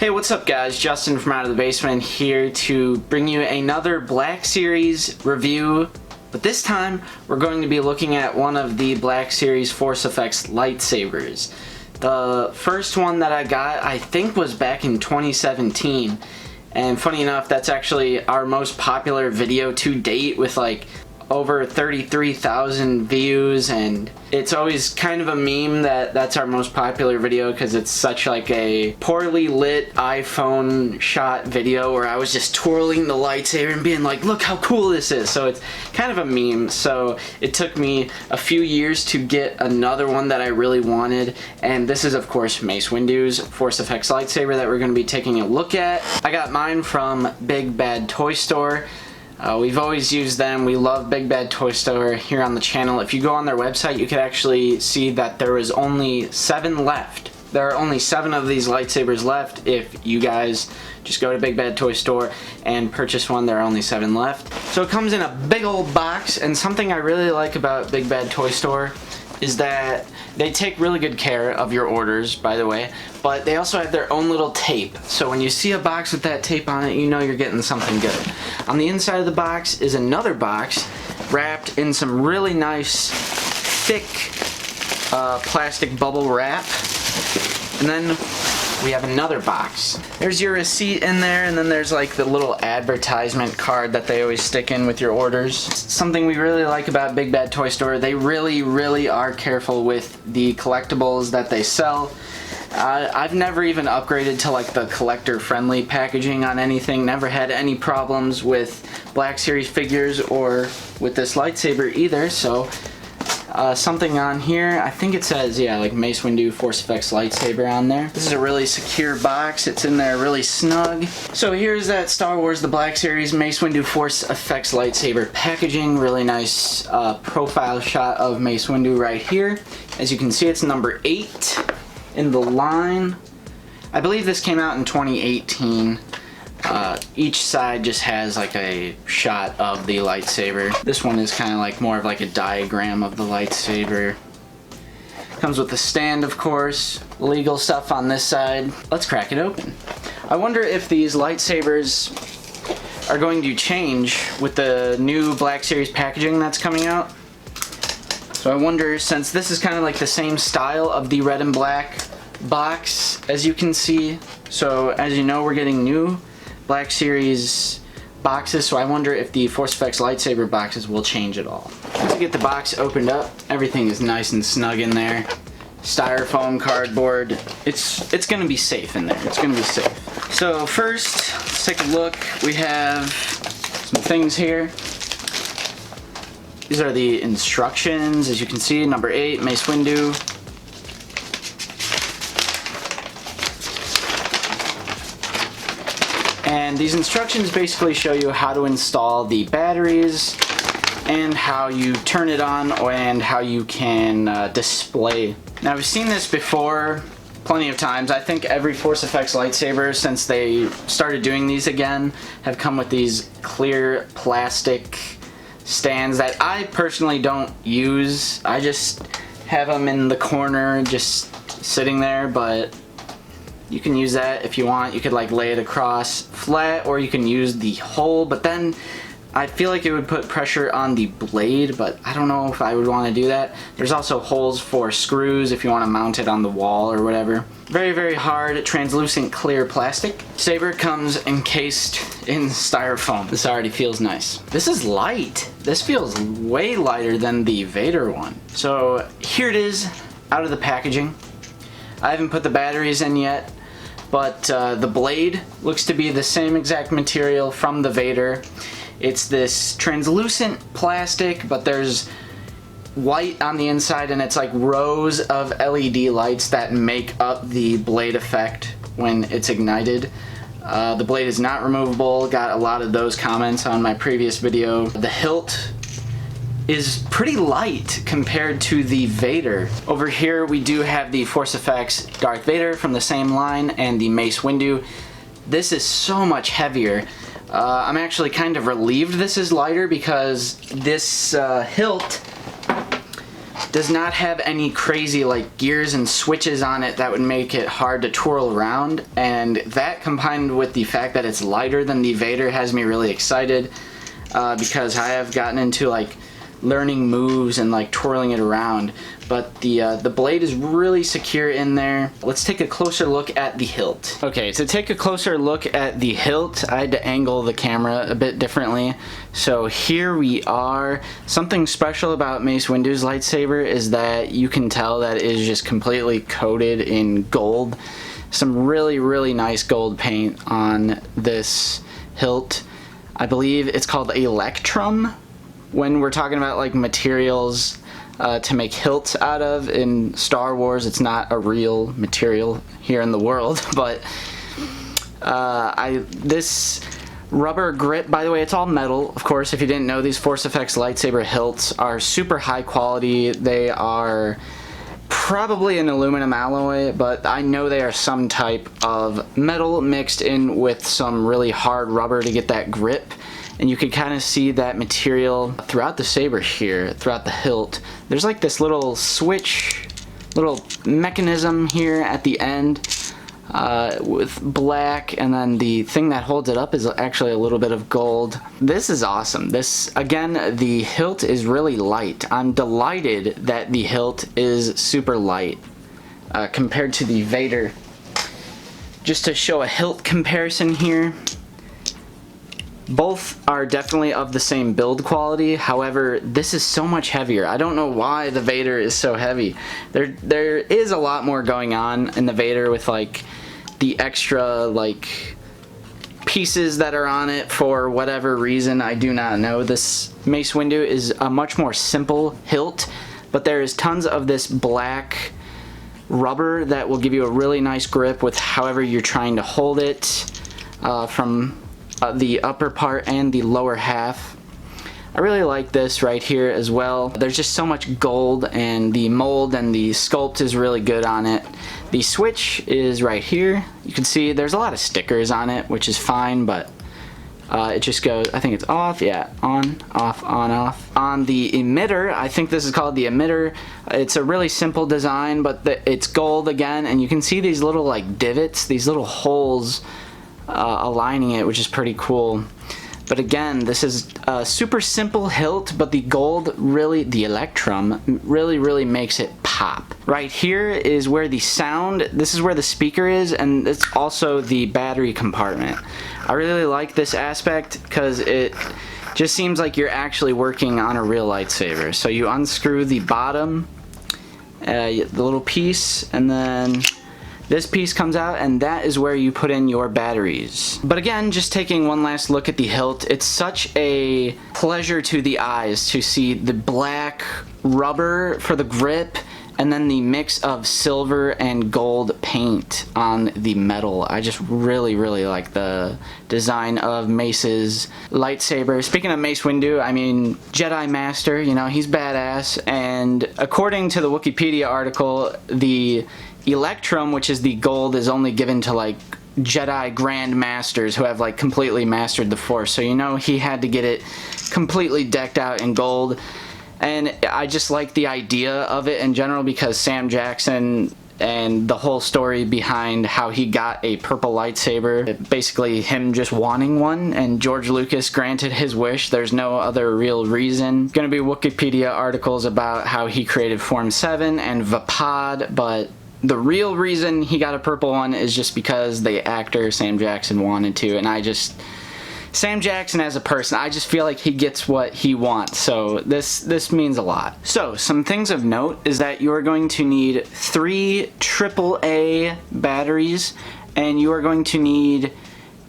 Hey, what's up guys? Justin from Out of the Basement here to bring you another Black Series review, but this time we're going to be looking at one of the Black Series Force Effects lightsabers. The first one that I got, I think, was back in 2017, and funny enough, that's actually our most popular video to date with like over 33,000 views, and it's always kind of a meme that that's our most popular video because it's such like a poorly lit iPhone shot video where I was just twirling the lightsaber and being like, look how cool this is. So it's kind of a meme. So it took me a few years to get another one that I really wanted, and this is of course Mace Windu's Force Effects lightsaber that we're going to be taking a look at. I got mine from Big Bad Toy Store. We've always used them. We love Big Bad Toy Store here on the channel. If you go on their website, you could actually see that there was only 7 left. There are only 7 of these lightsabers left. If you guys just go to Big Bad Toy Store and purchase one, there are only 7 left. So it comes in a big old box, and something I really like about Big Bad Toy Store is that they take really good care of your orders, by the way, but they also have their own little tape. So when you see a box with that tape on it, you know you're getting something good. On the inside of the box is another box wrapped in some really nice, thick plastic bubble wrap. And then we have another box. There's your receipt in there, and then there's like the little advertisement card that they always stick in with your orders. Something we really like about Big Bad Toy Store, they really are careful with the collectibles that they sell. I've never even upgraded to like the collector friendly packaging on anything, never had any problems with Black Series figures or with this lightsaber either, so something on here, I think it says, yeah, like Mace Windu Force Effects lightsaber on there. This is a really secure box. It's in there really snug. So here's that Star Wars The Black Series Mace Windu Force Effects lightsaber packaging. Really nice profile shot of Mace Windu right here. As you can see, it's number 8 in the line. I believe this came out in 2018. Each side just has like a shot of the lightsaber. This one is kind of like more of like a diagram of the lightsaber. Comes with the stand, of course. Legal stuff on this side. Let's crack it open. I wonder if these lightsabers are going to change with the new Black Series packaging that's coming out. So I wonder, since this is kind of like the same style of the red and black box, as you can see. So as you know, we're getting new Black Series boxes, so I wonder if the Force Effects lightsaber boxes will change at all. To get the box opened up, everything is nice and snug in there. Styrofoam, cardboard. It's gonna be safe in there. It's gonna be safe. So first, let's take a look. We have some things here. These are the instructions. As you can see, number 8, Mace Windu. And these instructions basically show you how to install the batteries and how you turn it on and how you can display. Now, I've seen this before plenty of times. I think every Force Effects lightsaber since they started doing these again have come with these clear plastic stands that I personally don't use. I just have them in the corner just sitting there, but you can use that if you want. You could like lay it across flat, or you can use the hole, but then I feel like it would put pressure on the blade, but I don't know if I would want to do that. There's also holes for screws if you want to mount it on the wall or whatever. Very hard, translucent clear plastic. Saber comes encased in styrofoam. This already feels nice. This is light. This feels way lighter than the Vader one. So here it is out of the packaging. I haven't put the batteries in yet, but the blade looks to be the same exact material from the Vader. It's this translucent plastic, but there's white on the inside, and it's like rows of LED lights that make up the blade effect when it's ignited. The blade is not removable. Got a lot of those comments on my previous video. The hilt is pretty light compared to the Vader. Over here we do have the Force Effects Darth Vader from the same line and the Mace Windu. This is so much heavier. I'm actually kind of relieved this is lighter because this hilt does not have any crazy like gears and switches on it that would make it hard to twirl around, and that combined with the fact that it's lighter than the Vader has me really excited, because I have gotten into like learning moves and like twirling it around. But the blade is really secure in there. Let's take a closer look at the hilt. Okay, to take a closer look at the hilt, I had to angle the camera a bit differently. So here we are. Something special about Mace Windu's lightsaber is that you can tell that it is just completely coated in gold. Some really nice gold paint on this hilt. I believe it's called electrum when we're talking about like materials to make hilts out of. In Star Wars, it's not a real material here in the world, but this rubber grip, by the way, it's all metal. Of course, if you didn't know, these Force Effects lightsaber hilts are super high quality. They are probably an aluminum alloy, but I know they are some type of metal mixed in with some really hard rubber to get that grip. And you can kind of see that material throughout the saber here, throughout the hilt. There's like this little switch, little mechanism here at the end with black, and then the thing that holds it up is actually a little bit of gold. This is awesome. This, again, the hilt is really light. I'm delighted that the hilt is super light compared to the Vader. Just to show a hilt comparison here. Both are definitely of the same build quality, however, this is so much heavier. I don't know why the Vader is so heavy. There is a lot more going on in the Vader with like the extra like pieces that are on it for whatever reason, I do not know. This Mace Windu is a much more simple hilt, but there is tons of this black rubber that will give you a really nice grip with however you're trying to hold it from the upper part and the lower half. I really like this right here as well. There's just so much gold, and the mold and the sculpt is really good on it. The switch is right here. You can see there's a lot of stickers on it, which is fine, but it just goes, I think it's off, yeah, on, off, on, off. On the emitter, I think this is called the emitter. It's a really simple design, but it's gold again, and you can see these little like divots, these little holes aligning it, which is pretty cool. But again, this is a super simple hilt, but the gold really, the electrum, really makes it pop. Right here is where the sound, this is where the speaker is, and it's also the battery compartment. I really like this aspect because it just seems like you're actually working on a real lightsaber. So you unscrew the bottom, the little piece, and then this piece comes out, and that is where you put in your batteries. But again, just taking one last look at the hilt, it's such a pleasure to the eyes to see the black rubber for the grip, and then the mix of silver and gold paint on the metal. I just really like the design of Mace's lightsaber. Speaking of Mace Windu, I mean, Jedi Master, you know, he's badass, and according to the Wikipedia article, the electrum, which is the gold, is only given to like Jedi Grand Masters who have like completely mastered the Force. So you know he had to get it completely decked out in gold. And I just like the idea of it in general because Sam Jackson and the whole story behind how he got a purple lightsaber, basically him just wanting one, and George Lucas granted his wish. There's no other real reason. Gonna be Wikipedia articles about how he created Form 7 and Vapod, but the real reason he got a purple one is just because the actor Sam Jackson wanted to, and Sam Jackson as a person, I just feel like he gets what he wants, so this means a lot. So, some things of note is that you are going to need 3 AAA batteries, and you are going to need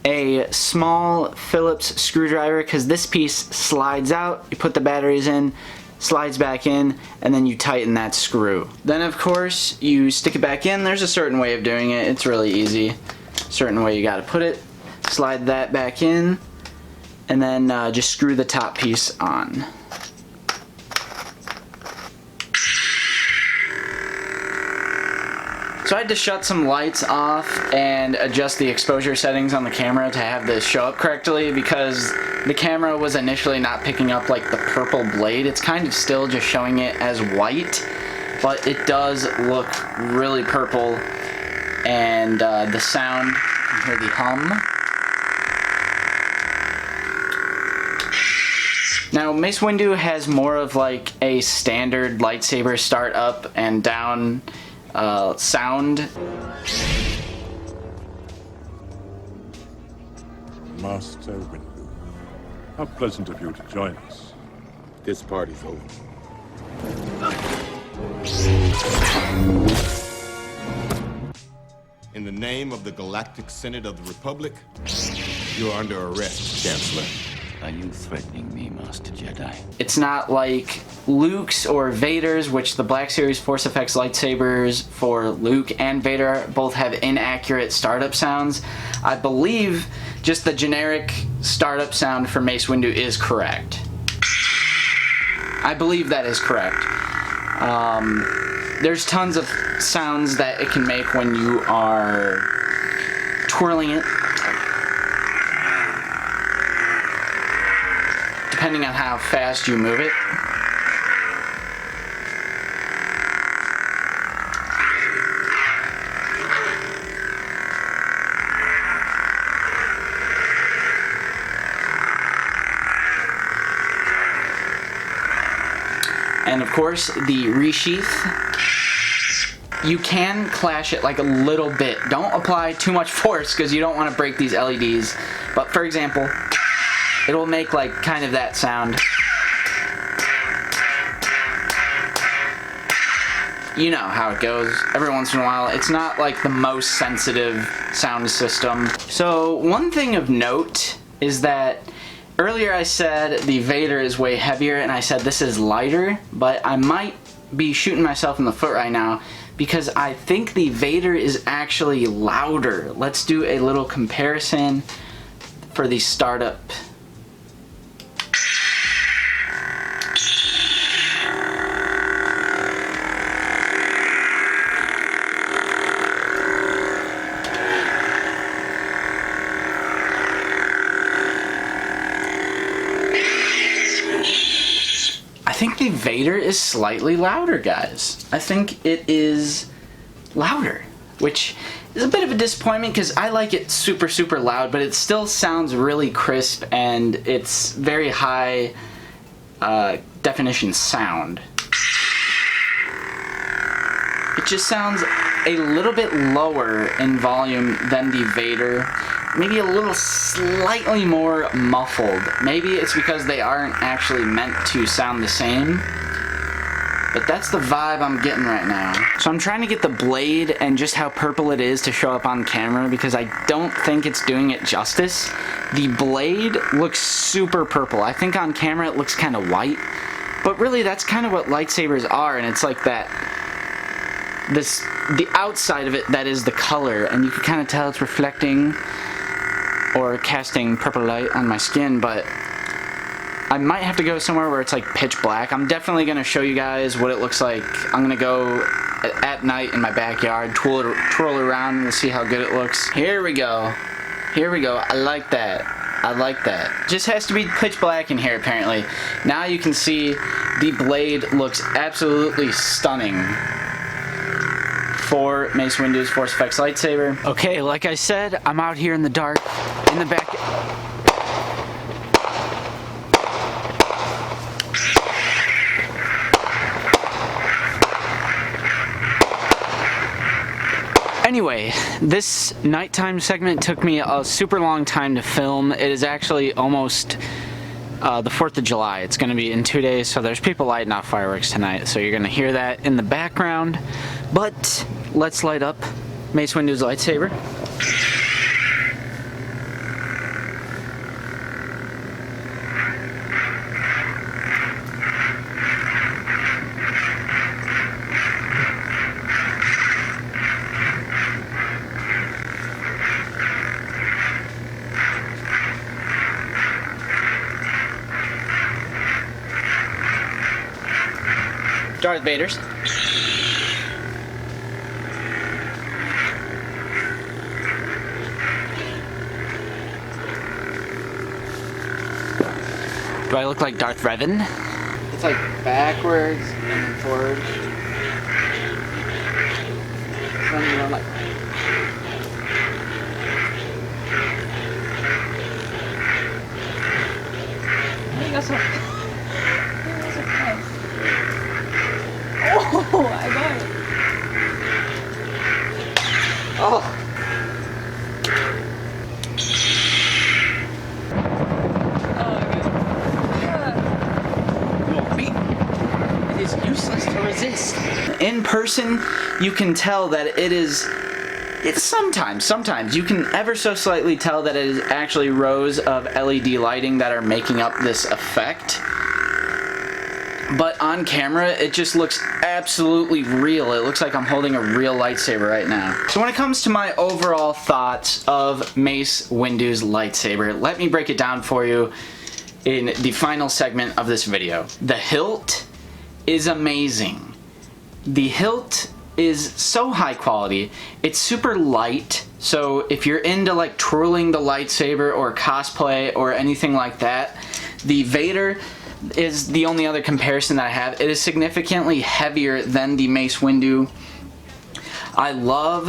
a small Phillips screwdriver, because this piece slides out, you put the batteries in, slides back in, and then you tighten that screw. Then of course you stick it back in. There's a certain way of doing it. It's really easy. Certain way you gotta put it. Slide that back in, and then just screw the top piece on. So I had to shut some lights off and adjust the exposure settings on the camera to have this show up correctly because the camera was initially not picking up like the purple blade. It's kind of still just showing it as white, but it does look really purple. And the sound, you can hear the hum. Now, Mace Windu has more of like a standard lightsaber start up and down sound. Master Windu, how pleasant of you to join us. This party's over. In the name of the Galactic Senate of the Republic, you are under arrest, Chancellor. Are you threatening me, Master Jedi? It's not like Luke's or Vader's, which the Black Series Force Effects lightsabers for Luke and Vader both have inaccurate startup sounds. I believe just the generic startup sound for Mace Windu is correct. I believe that is correct. There's tons of sounds that it can make when you are twirling it, depending on how fast you move it. And of course, the resheath. You can clash it like a little bit. Don't apply too much force because you don't want to break these LEDs. But for example, it'll make like kind of that sound. You know how it goes every once in a while. It's not like the most sensitive sound system. So one thing of note is that earlier I said the Vader is way heavier and I said this is lighter, but I might be shooting myself in the foot right now because I think the Vader is actually louder. Let's do a little comparison for the startup. I think the Vader is slightly louder, guys. I think it is louder, which is a bit of a disappointment because I like it super, super loud, but it still sounds really crisp and it's very high definition sound. It just sounds a little bit lower in volume than the Vader. Maybe a little slightly more muffled. Maybe it's because they aren't actually meant to sound the same. But that's the vibe I'm getting right now. So I'm trying to get the blade and just how purple it is to show up on camera because I don't think it's doing it justice. The blade looks super purple. I think on camera it looks kind of white. But really that's kind of what lightsabers are, and it's like that. The outside of it that is the color, and you can kind of tell it's reflecting or casting purple light on my skin, but I might have to go somewhere where it's like pitch black. I'm definitely going to show you guys what it looks like. I'm going to go at night in my backyard, twirl around, and we'll see how good it looks. Here we go. Here we go. I like that. I like that. Just has to be pitch black in here apparently. Now you can see the blade looks absolutely stunning for Mace Windu's Force Effects lightsaber. Okay, like I said, I'm out here in the dark, in the back. Anyway, this nighttime segment took me a super long time to film. It is actually almost the 4th of July. It's going to be in 2 days, so there's people lighting off fireworks tonight, so you're going to hear that in the background. But let's light up Mace Windu's lightsaber. Darth Vader's. Do I look like Darth Revan? It's like backwards and forward. Then, you know, like... Oh, I got it. Oh! It is useless to resist. In person, you can tell that it's sometimes you can ever so slightly tell that it is actually rows of LED lighting that are making up this effect. But on camera, it just looks absolutely real. It looks like I'm holding a real lightsaber right now. So when it comes to my overall thoughts of Mace Windu's lightsaber, let me break it down for you in the final segment of this video. The hilt is amazing. The hilt is so high quality. It's super light, so if you're into like twirling the lightsaber or cosplay or anything like that, the Vader is the only other comparison that I have. It is significantly heavier than the Mace Windu. I love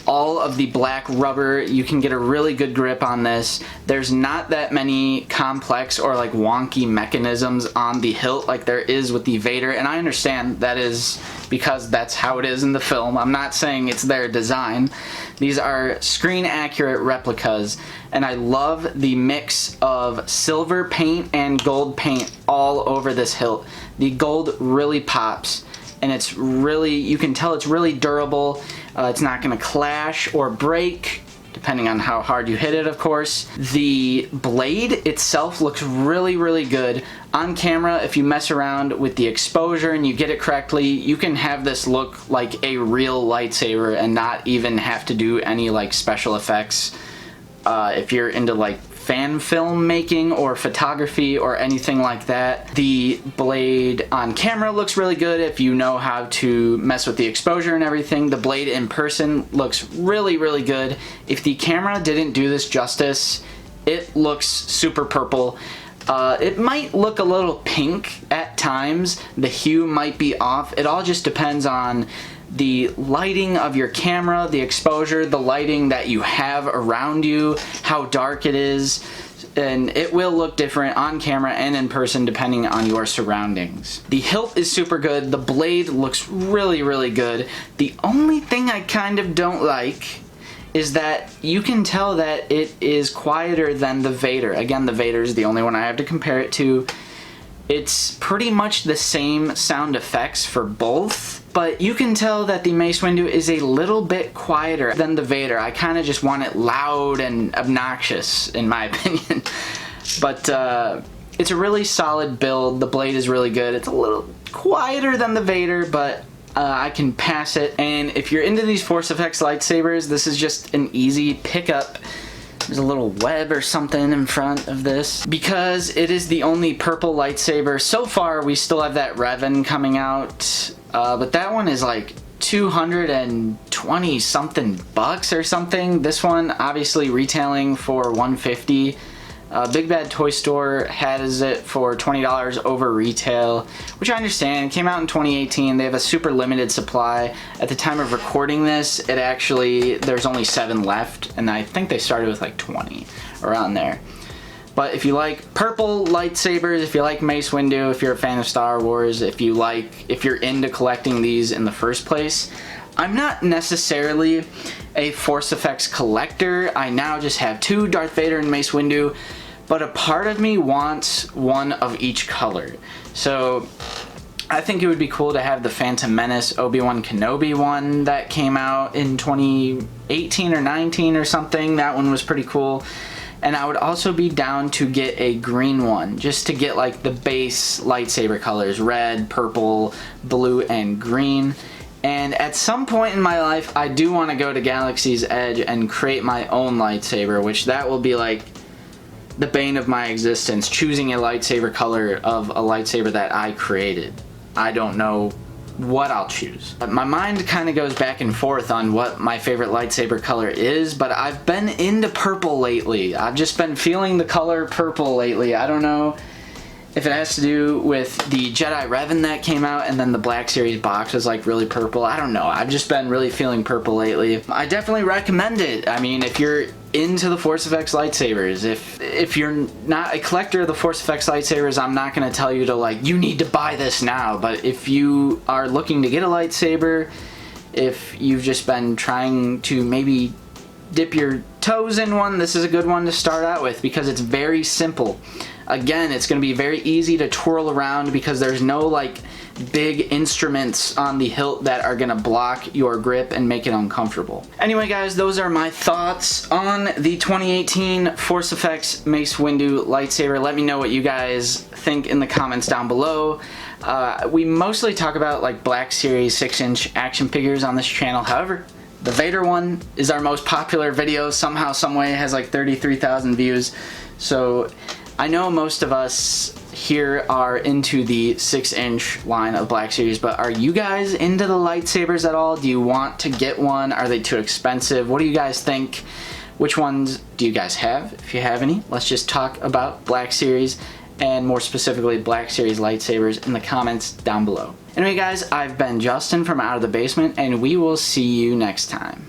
all of the black rubber. You can get a really good grip on this. There's not that many complex or like wonky mechanisms on the hilt like there is with the Vader, and I understand that is because that's how it is in the film. I'm not saying it's their design. These are screen accurate replicas, and I love the mix of silver paint and gold paint all over this hilt. The gold really pops, and it's really, you can tell it's really durable. It's not going to clash or break, depending on how hard you hit it, of course. The blade itself looks really, really good. On camera, if you mess around with the exposure and you get it correctly, you can have this look like a real lightsaber and not even have to do any like special effects. If you're into like fan film making or photography or anything like that, the blade on camera looks really good if you know how to mess with the exposure and everything. The blade in person looks really, really good. If the camera didn't do this justice, it looks super purple. It might look a little pink at times. The hue might be off. It all just depends on the lighting of your camera, the exposure, the lighting that you have around you, how dark it is, and it will look different on camera and in person depending on your surroundings. The hilt is super good. The blade looks really, really good. The only thing I kind of don't like is that you can tell that it is quieter than the Vader. Again, the Vader is the only one I have to compare it to. It's pretty much the same sound effects for both, but you can tell that the Mace Windu is a little bit quieter than the Vader. I kind of just want it loud and obnoxious, in my opinion. But it's a really solid build. The blade is really good. It's a little quieter than the Vader, but I can pass it. And if you're into these Force Effects lightsabers, this is just an easy pickup. There's a little web or something in front of this. Because it is the only purple lightsaber. So far, we still have that Revan coming out. But that one is like 220 something bucks or something. This one obviously retailing for $150. Big Bad Toy Store has it for $20 over retail, which I understand. It came out in 2018. They have a super limited supply. At the time of recording this, there's only 7 left, and I think they started with like 20 around there. But if you like purple lightsabers, if you like Mace Windu, if you're a fan of Star Wars, if you're into collecting these in the first place, I'm not necessarily a Force Effects collector. I now just have 2, Darth Vader and Mace Windu, but a part of me wants one of each color. So I think it would be cool to have the Phantom Menace Obi-Wan Kenobi one that came out in 2018 or 19 or something. That one was pretty cool. And I would also be down to get a green one, just to get like the base lightsaber colors, red, purple, blue, and green. And at some point in my life, I do want to go to Galaxy's Edge and create my own lightsaber, which that will be like the bane of my existence, choosing a lightsaber color of a lightsaber that I created. I don't know what I'll choose. My mind kind of goes back and forth on what my favorite lightsaber color is, but I've been into purple lately. I've just been feeling the color purple lately. I don't know if it has to do with the Jedi Revan that came out and then the Black Series box was like really purple. I don't know. I've just been really feeling purple lately. I definitely recommend it. I mean, if you're into the Force FX lightsabers, if you're not a collector of the Force FX lightsabers, I'm not going to tell you to like, you need to buy this now. But if you are looking to get a lightsaber, if you've just been trying to maybe dip your toes in one, this is a good one to start out with because it's very simple. Again, it's going to be very easy to twirl around because there's no like big instruments on the hilt that are going to block your grip and make it uncomfortable. Anyway guys, those are my thoughts on the 2018 Force FX Mace Windu lightsaber. Let me know what you guys think in the comments down below. We mostly talk about like Black Series 6-inch action figures on this channel. However, the Vader one is our most popular video. Somehow, someway, it has like 33,000 views. So I know most of us here are into the 6-inch line of Black Series, but are you guys into the lightsabers at all? Do you want to get one? Are they too expensive? What do you guys think? Which ones do you guys have? If you have any, let's just talk about Black Series and more specifically Black Series lightsabers in the comments down below. Anyway guys, I've been Justin from Out of the Basement and we will see you next time.